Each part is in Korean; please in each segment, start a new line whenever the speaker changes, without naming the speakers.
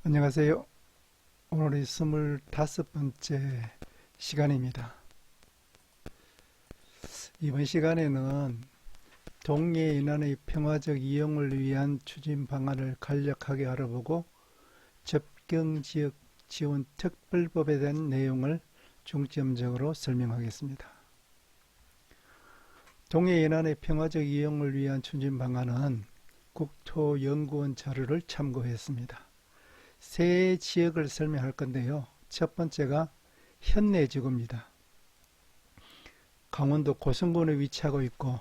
안녕하세요. 오늘이 25번째 시간입니다. 이번 시간에는 동해 인환의 평화적 이용을 위한 추진 방안을 간략하게 알아보고 접경지역 지원 특별법에 대한 내용을 중점적으로 설명하겠습니다. 동해 인환의 평화적 이용을 위한 추진 방안은 국토연구원 자료를 참고했습니다. 세 지역을 설명할 건데요. 첫 번째가 현내지구입니다. 강원도 고성군에 위치하고 있고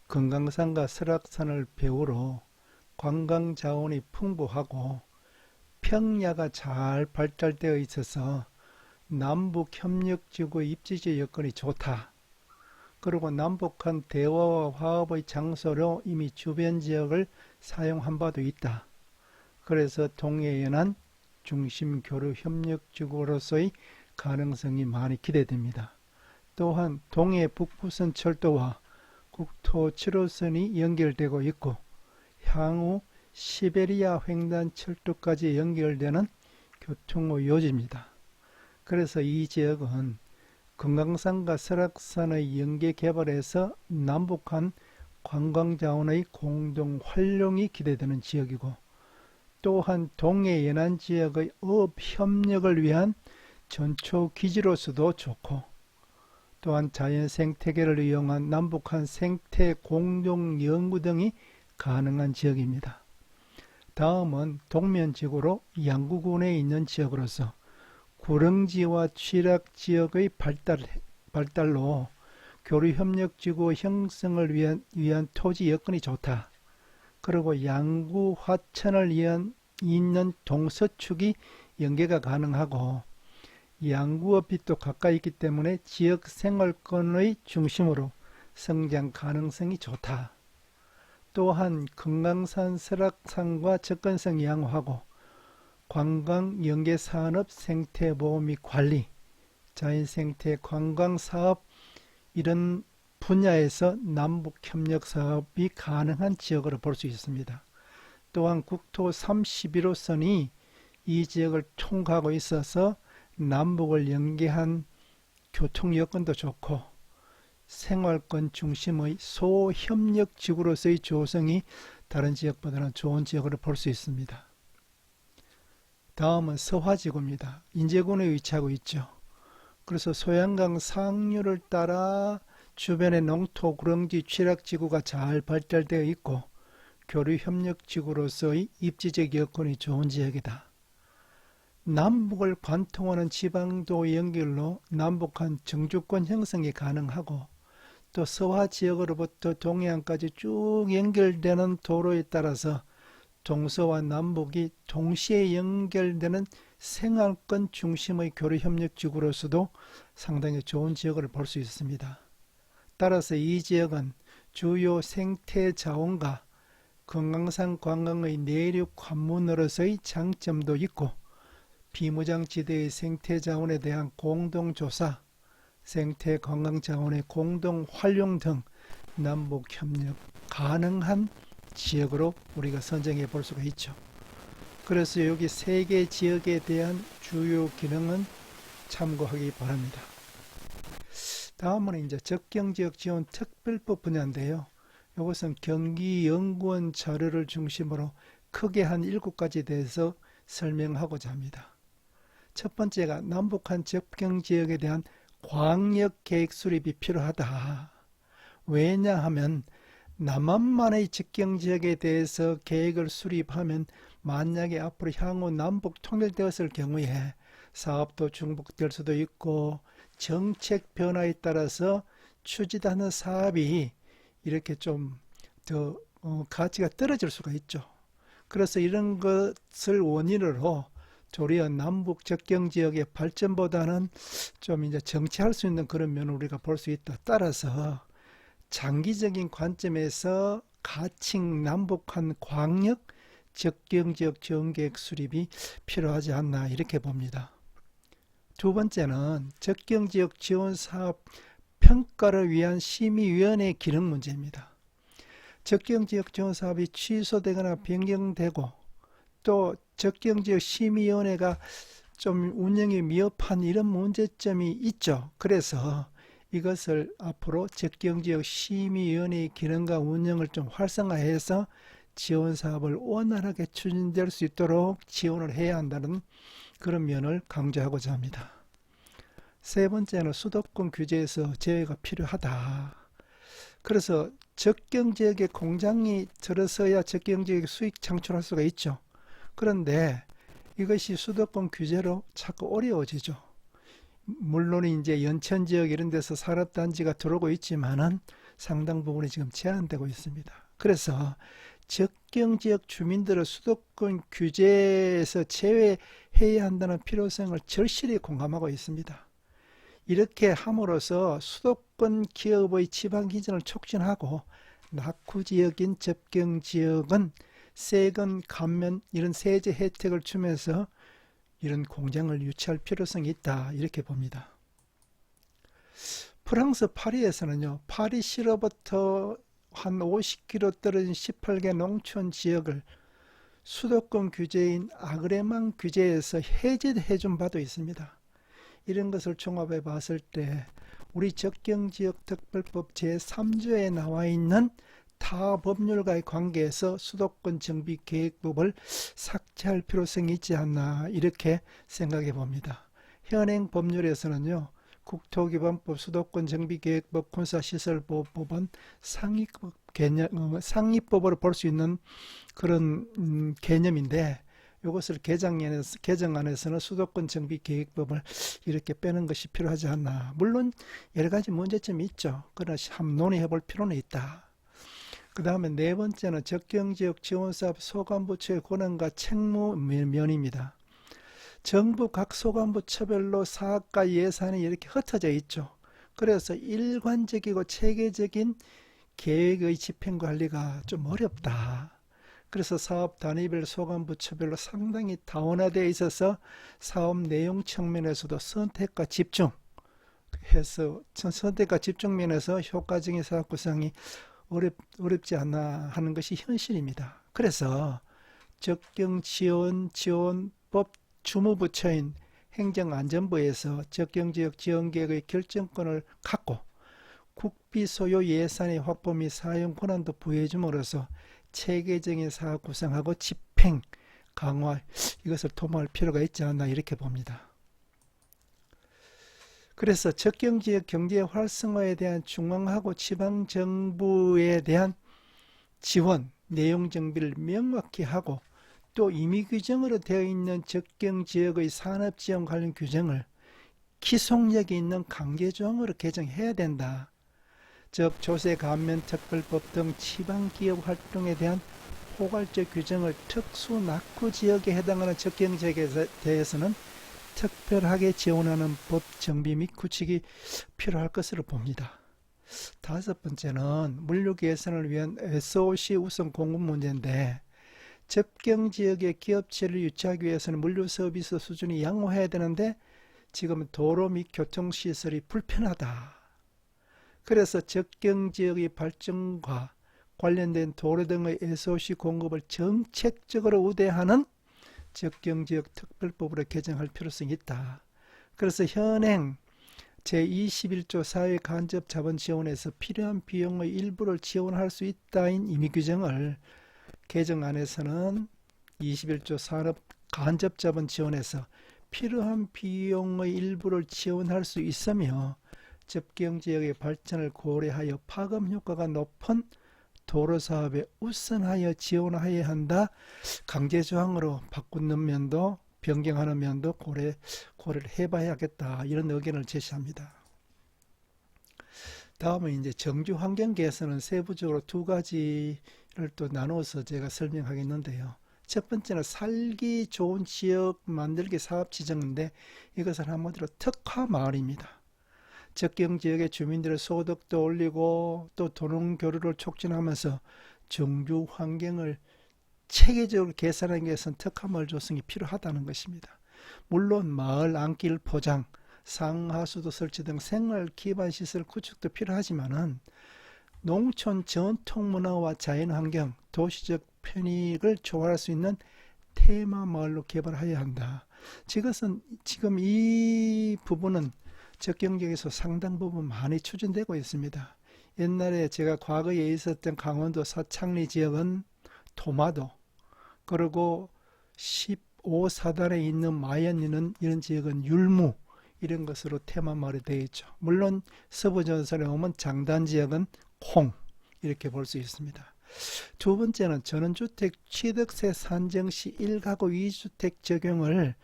금강산과 설악산을 배후로 관광자원이 풍부하고 평야가 잘 발달되어 있어서 남북협력지구의 입지적 여건이 좋다. 그리고 남북한 대화와 화합의 장소로 이미 주변 지역을 사용한 바도 있다. 그래서 동해 연안 중심 교류 협력지구로서의 가능성이 많이 기대됩니다. 또한 동해 북부선 철도와 국토 7호선이 연결되고 있고 향후 시베리아 횡단 철도까지 연결되는 교통의 요지입니다. 그래서 이 지역은 금강산과 설악산의 연계 개발에서 남북한 관광자원의 공동 활용이 기대되는 지역이고 또한 동해 연안 지역의 어업 협력을 위한 전초 기지로서도 좋고 또한 자연 생태계를 이용한 남북한 생태 공동 연구 등이 가능한 지역입니다. 다음은 동면지구로 양구군에 있는 지역으로서 구릉지와 취락지역의 발달로 교류협력지구 형성을 위한 토지 여건이 좋다. 그리고 양구 화천을 잇는 동서축이 연계가 가능하고 양구와 빛도 가까이 있기 때문에 지역 생활권의 중심으로 성장 가능성이 좋다. 또한 금강산 설악산과 접근성이 양호하고 관광 연계산업 생태보호 및 관리, 자연생태 관광사업 이런 분야에서 남북협력사업이 가능한 지역으로 볼 수 있습니다. 또한 국토 31호선이 이 지역을 통과하고 있어서 남북을 연계한 교통여건도 좋고 생활권 중심의 소협력지구로서의 조성이 다른 지역보다는 좋은 지역으로 볼 수 있습니다. 다음은 서화지구입니다. 인제군에 위치하고 있죠. 그래서 소양강 상류를 따라 주변의 농토, 구릉지, 취락지구가 잘 발달되어 있고 교류협력지구로서의 입지적 여건이 좋은 지역이다. 남북을 관통하는 지방도 연결로 남북한 정주권 형성이 가능하고 또 서화지역으로부터 동해안까지 쭉 연결되는 도로에 따라서 동서와 남북이 동시에 연결되는 생활권 중심의 교류협력지구로서도 상당히 좋은 지역으로 볼 수 있습니다. 따라서 이 지역은 주요 생태자원과 금강산 관광의 내륙 관문으로서의 장점도 있고 비무장지대의 생태자원에 대한 공동조사, 생태관광자원의 공동활용 등 남북협력 가능한 지역으로 우리가 선정해 볼 수가 있죠. 그래서 여기 세 개 지역에 대한 주요 기능은 참고하기 바랍니다. 다음은 이제 접경지역 지원 특별법 분야인데요. 이것은 경기연구원 자료를 중심으로 크게 한 7가지 대해서 설명하고자 합니다. 첫 번째가 남북한 접경지역에 대한 광역계획 수립이 필요하다. 왜냐하면 남한만의 접경지역에 대해서 계획을 수립하면 만약에 앞으로 향후 남북 통일되었을 경우에 사업도 중복될 수도 있고 정책 변화에 따라서 추진하는 사업이 이렇게 좀 더 가치가 떨어질 수가 있죠. 그래서 이런 것을 원인으로 도리어 남북 접경지역의 발전보다는 좀 이제 정체할 수 있는 그런 면을 우리가 볼 수 있다. 따라서 장기적인 관점에서 가칭 남북한 광역 접경지역 지원계획 수립이 필요하지 않나 이렇게 봅니다. 두 번째는 접경지역 지원사업 평가를 위한 심의위원회 기능 문제입니다. 접경지역 지원사업이 취소되거나 변경되고 또 적경지역 심의위원회가 좀 운영이 미흡한 이런 문제점이 있죠. 그래서 이것을 앞으로 적경지역 심의위원회의 기능과 운영을 좀 활성화해서 지원사업을 원활하게 추진될 수 있도록 지원을 해야 한다는 그런 면을 강조하고자 합니다. 세 번째는 수도권 규제에서 제외가 필요하다. 그래서 적경지역에 공장이 들어서야 적경지역에 수익 창출할 수가 있죠. 그런데 이것이 수도권 규제로 자꾸 어려워지죠. 물론 이제 연천 지역 이런 데서 산업단지가 들어오고 있지만은 상당 부분이 지금 제한되고 있습니다. 그래서 적경지역 주민들을 수도권 규제에서 제외해야 한다는 필요성을 절실히 공감하고 있습니다. 이렇게 함으로써 수도권 기업의 지방기전을 촉진하고 낙후지역인 접경지역은 세금 감면 이런 세제 혜택을 주면서 이런 공장을 유치할 필요성이 있다 이렇게 봅니다. 프랑스 파리에서는요, 파리시로부터 한 50km 떨어진 18개 농촌 지역을 수도권 규제인 아그레망 규제에서 해제해 준 바도 있습니다. 이런 것을 종합해 봤을 때 우리 적경지역 특별법 제3조에 나와 있는 타 법률과의 관계에서 수도권 정비계획법을 삭제할 필요성이 있지 않나 이렇게 생각해 봅니다. 현행 법률에서는요, 국토기반법, 수도권 정비계획법, 군사시설보호법은 상위법으로 볼 수 있는 그런 개념인데 이것을 개정안에서는 수도권 정비계획법을 이렇게 빼는 것이 필요하지 않나. 물론 여러 가지 문제점이 있죠. 그러나 한번 논의해 볼 필요는 있다. 그 다음에 네 번째는 적경지역 지원사업 소관부처의 권한과 책무면입니다. 정부 각 소관부처별로 사업과 예산이 이렇게 흩어져 있죠. 그래서 일관적이고 체계적인 계획의 집행관리가 좀 어렵다. 그래서 사업 단위별 소관부처별로 상당히 다원화되어 있어서 사업 내용 측면에서도 선택과 집중면에서 효과적인 사업 구성이 어렵지 않나 하는 것이 현실입니다. 그래서 적경지원법 주무부처인 행정안전부에서 적경지역 지원계획의 결정권을 갖고 국비 소요 예산의 확보 및 사용 권한도 부여해줌으로써 체계적인 사업 구성하고 집행, 강화 이것을 도모할 필요가 있지 않나 이렇게 봅니다. 그래서 적경지역 경제 활성화에 대한 중앙하고 지방정부에 대한 지원, 내용 정비를 명확히 하고 또 임의 규정으로 되어 있는 적경지역의 산업지원 관련 규정을 기속력이 있는 강제조항으로 개정해야 된다. 즉 조세감면특별법 등 지방기업 활동에 대한 포괄적 규정을 특수 낙후지역에 해당하는 적경지역에 대해서는 특별하게 지원하는 법 정비 및 구축이 필요할 것으로 봅니다. 다섯 번째는 물류 개선을 위한 SOC 우선 공급 문제인데 접경지역의 기업체를 유치하기 위해서는 물류 서비스 수준이 양호해야 되는데 지금 도로 및 교통시설이 불편하다. 그래서 접경지역의 발전과 관련된 도로 등의 SOC 공급을 정책적으로 우대하는 적경지역 특별법으로 개정할 필요성이 있다. 그래서 현행 제21조 사회간접자본지원에서 필요한 비용의 일부를 지원할 수 있다인 임의규정을 개정안에서는 21조 산업간접자본지원에서 필요한 비용의 일부를 지원할 수 있으며 접경지역의 발전을 고려하여 파급 효과가 높은 도로사업에 우선하여 지원하여야 한다. 강제조항으로 바꾸는 면도 변경하는 면도 고려를 해봐야겠다. 이런 의견을 제시합니다. 다음은 이제 정주환경개선은 세부적으로 두 가지를 또 나눠서 제가 설명하겠는데요. 첫 번째는 살기 좋은 지역 만들기 사업 지정인데 이것은 한마디로 특화마을입니다. 적경지역의 주민들의 소득도 올리고 또 도농교류를 촉진하면서 정주 환경을 체계적으로 개선하기 위해서는 특화마을 조성이 필요하다는 것입니다. 물론 마을 안길 포장, 상하수도 설치 등 생활 기반 시설 구축도 필요하지만은 농촌 전통문화와 자연환경, 도시적 편익을 조화할 수 있는 테마 마을로 개발해야 한다. 지금 이 부분은 적경지역에서 상당 부분 많이 추진되고 있습니다. 옛날에 제가 과거에 있었던 강원도 서창리 지역은 토마도, 그리고 15사단에 있는 마연리는 이런 지역은 율무, 이런 것으로 테마 마을이 되어 있죠. 물론 서부전선에 오면 장단 지역은 콩, 이렇게 볼 수 있습니다. 두 번째는 전원주택 취득세 산정 시 1가구 2주택 적용을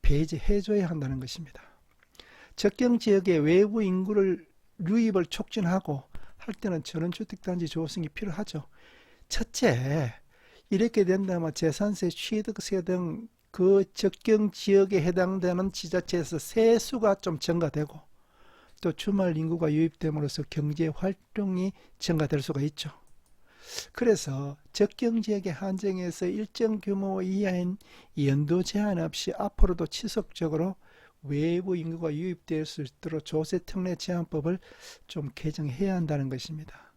배제해줘야 한다는 것입니다. 적경지역의 외부 인구를 유입을 촉진하고 할 때는 전원주택단지 조성이 필요하죠. 첫째, 이렇게 된다면 재산세, 취득세 등 그 적경지역에 해당되는 지자체에서 세수가 좀 증가되고 또 주말 인구가 유입됨으로써 경제활동이 증가될 수가 있죠. 그래서 적경지역의 한정에서 일정 규모 이하인 연도 제한 없이 앞으로도 지속적으로 외부 인구가 유입될 수 있도록 조세특례 제한법을 좀 개정해야 한다는 것입니다.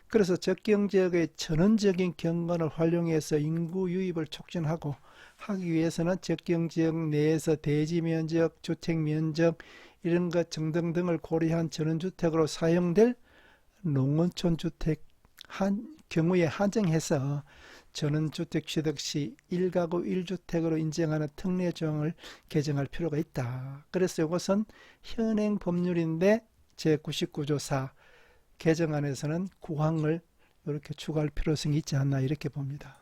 그래서 적경지역의 전원적인 경관을 활용해서 인구 유입을 촉진하고 하기 위해서는 적경지역 내에서 대지면적, 주택면적 이런 것 등등을 고려한 전원주택으로 사용될 농어촌 주택 경우에 한정해서 전원주택 취득 시 1가구 1주택으로 인정하는 특례 조항을 개정할 필요가 있다. 그래서 이것은 현행 법률인데 제99조 4 개정안에서는 구항을 이렇게 추가할 필요성이 있지 않나 이렇게 봅니다.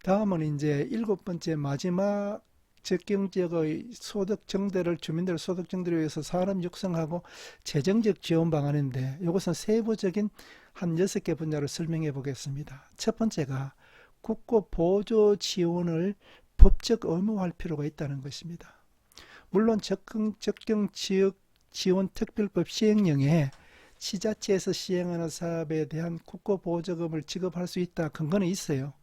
다음은 이제 7번째 마지막 적경지역의 소득 정대를 주민들 소득 정대를 위해서 사람 육성하고 재정적 지원 방안인데 이것은 세부적인 한 6개 분야로 설명해 보겠습니다. 첫 번째가 국고 보조 지원을 법적 의무화할 필요가 있다는 것입니다. 물론 적경지역 지원 특별법 시행령에 지자체에서 시행하는 사업에 대한 국고보조금을 지급할 수 있다 근거는 있어요.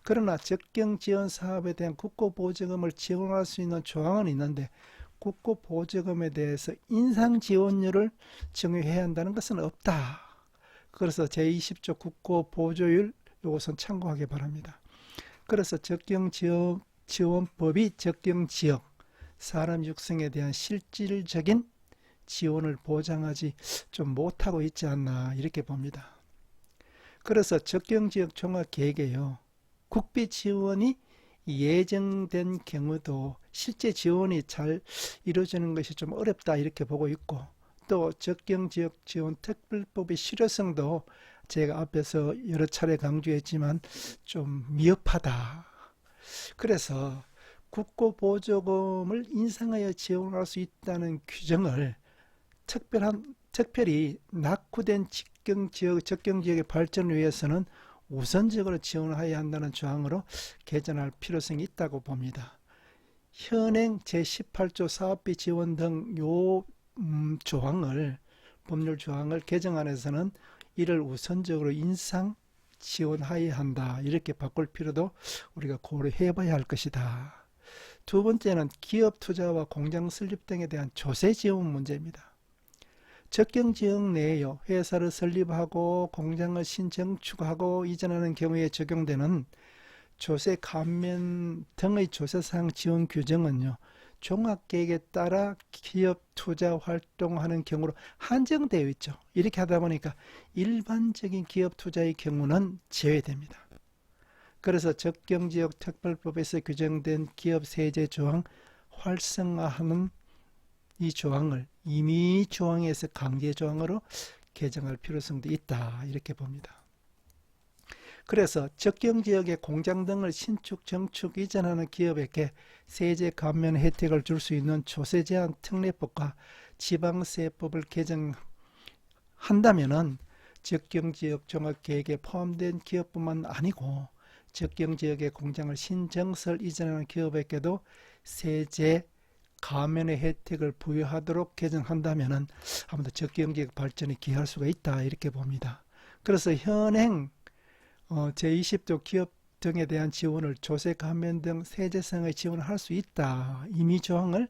그러나 적경지원 사업에 대한 국고보조금을 지원할 수 있는 조항은 있는데 국고보조금에 대해서 인상지원율을 정해야 한다는 것은 없다. 그래서 제20조 국고보조율 이것은 참고하기 바랍니다. 그래서 적경지원법이 적경지역 사람 육성에 대한 실질적인 지원을 보장하지 좀 못하고 있지 않나 이렇게 봅니다. 그래서 적경지역 종합계획에요. 국비 지원이 예정된 경우도 실제 지원이 잘 이루어지는 것이 좀 어렵다 이렇게 보고 있고 또 적경지역 지원 특별법의 실효성도 제가 앞에서 여러 차례 강조했지만 좀 미흡하다. 그래서 국고보조금을 인상하여 지원할 수 있다는 규정을 특별히 낙후된 적경지역의 발전을 위해서는 우선적으로 지원해야 한다는 조항으로 개정할 필요성이 있다고 봅니다. 현행 제18조 사업비 지원 등 법률 조항을 개정안에서는 이를 우선적으로 인상 지원해야 한다. 이렇게 바꿀 필요도 우리가 고려해 봐야 할 것이다. 두 번째는 기업 투자와 공장 설립 등에 대한 조세 지원 문제입니다. 적경지역 내에요. 회사를 설립하고 공장을 신정축하고 이전하는 경우에 적용되는 조세 감면 등의 조세사항 지원 규정은요. 종합계획에 따라 기업 투자 활동하는 경우로 한정되어 있죠. 이렇게 하다 보니까 일반적인 기업 투자의 경우는 제외됩니다. 그래서 적경지역 특별법에서 규정된 기업 세제 조항 활성화하는 이 조항을 임의 조항에서 강제 조항으로 개정할 필요성도 있다 이렇게 봅니다. 그래서 적경지역의 공장 등을 신축, 정축, 이전하는 기업에게 세제 감면 혜택을 줄 수 있는 조세 제한 특례법과 지방세법을 개정한다면은 적경지역 종합계획에 포함된 기업뿐만 아니고 적경지역의 공장을 신정설 이전하는 기업에게도 세제 감면의 혜택을 부여하도록 개정한다면은 아무래도 적경지역 발전에 기여할 수가 있다 이렇게 봅니다. 그래서 현행 제20조 기업 등에 대한 지원을 조세 감면 등 세제성의 지원을 할 수 있다. 임의 조항을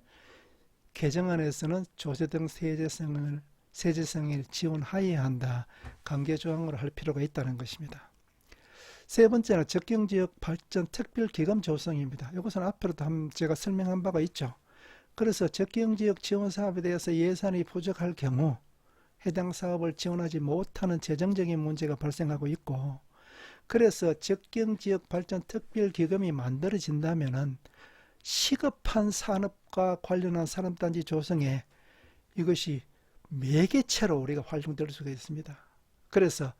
개정안에서는 조세 등 세제성을 지원하여야 한다. 강제 조항으로 할 필요가 있다는 것입니다. 세 번째는 적경지역 발전 특별기금 조성입니다. 이것은 앞으로도 제가 설명한 바가 있죠. 그래서 적경지역 지원 사업에 대해서 예산이 부족할 경우 해당 사업을 지원하지 못하는 재정적인 문제가 발생하고 있고, 그래서 적경지역 발전 특별기금이 만들어진다면은 시급한 산업과 관련한 산업단지 조성에 이것이 매개체로 우리가 활용될 수가 있습니다. 그래서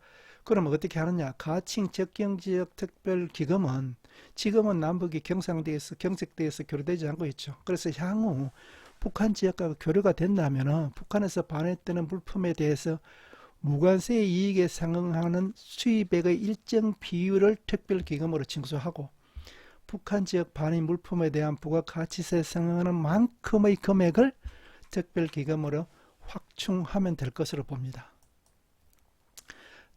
그러면 어떻게 하느냐? 가칭 적경지역 특별기금은 지금은 남북이 경상대에서 경색대에서 교류되지 않고 있죠. 그래서 향후 북한 지역과 교류가 된다면 북한에서 반입되는 물품에 대해서 무관세 이익에 상응하는 수입액의 일정 비율을 특별기금으로 징수하고, 북한 지역 반입 물품에 대한 부가가치세에 상응하는 만큼의 금액을 특별기금으로 확충하면 될 것으로 봅니다.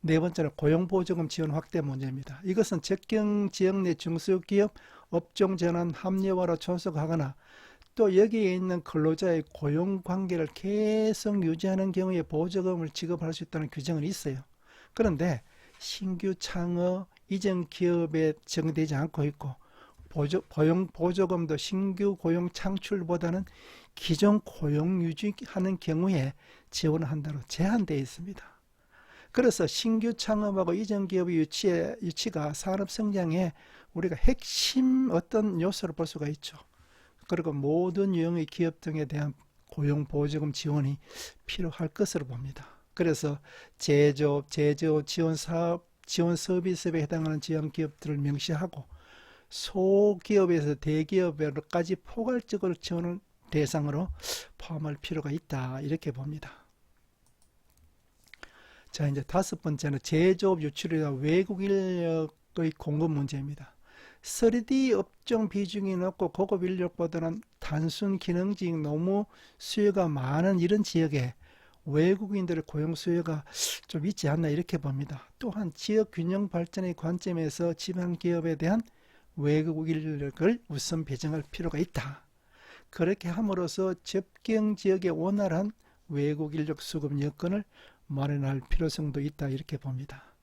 네 번째는 고용보조금 지원 확대 문제입니다. 이것은 적경지역 내 중소기업 업종전환 합리화로 존속하거나 또 여기에 있는 근로자의 고용관계를 계속 유지하는 경우에 보조금을 지급할 수 있다는 규정은 있어요. 그런데 신규 창업 이전 기업에 적용되지 않고 있고, 보조금도 신규 고용 창출보다는 기존 고용 유지하는 경우에 지원한다로 제한되어 있습니다. 그래서 신규 창업하고 이전 기업의 유치가 산업 성장에 우리가 핵심 어떤 요소를 볼 수가 있죠. 그리고 모든 유형의 기업 등에 대한 고용 보조금 지원이 필요할 것으로 봅니다. 그래서 제조업 지원 사업, 지원 서비스에 해당하는 지원 기업들을 명시하고, 소기업에서 대기업까지 포괄적으로 지원을 대상으로 포함할 필요가 있다, 이렇게 봅니다. 자, 이제 다섯 번째는 제조업 유출이나 외국 인력의 공급 문제입니다. 3D 업종 비중이 높고 고급 인력보다는 단순 기능직 노무 수요가 많은 이런 지역에 외국인들의 고용 수요가 좀 있지 않나, 이렇게 봅니다. 또한 지역 균형 발전의 관점에서 지방 기업에 대한 외국 인력을 우선 배정할 필요가 있다. 그렇게 함으로써 접경 지역의 원활한 외국 인력 수급 여건을 마련할 필요성도 있다, 이렇게 봅니다.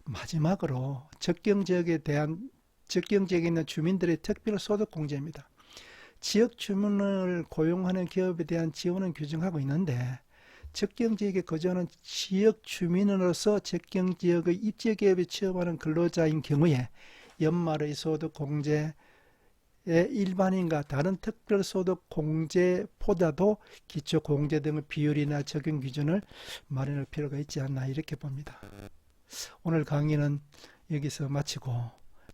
마지막으로 적경 지역에 있는 주민들의 특별 소득 공제입니다. 지역 주민을 고용하는 기업에 대한 지원은 규정하고 있는데, 적경 지역에 거주하는 지역 주민으로서 적경 지역의 입지 기업에 취업하는 근로자인 경우에 연말의 소득 공제에 일반인과 다른 특별소득 공제보다도 기초공제 등의 비율이나 적용 기준을 마련할 필요가 있지 않나, 이렇게 봅니다. 오늘 강의는 여기서 마치고,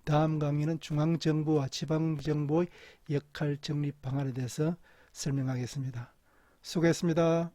다음 강의는 중앙정부와 지방정부의 역할 정립 방안에 대해서 설명하겠습니다. 수고했습니다.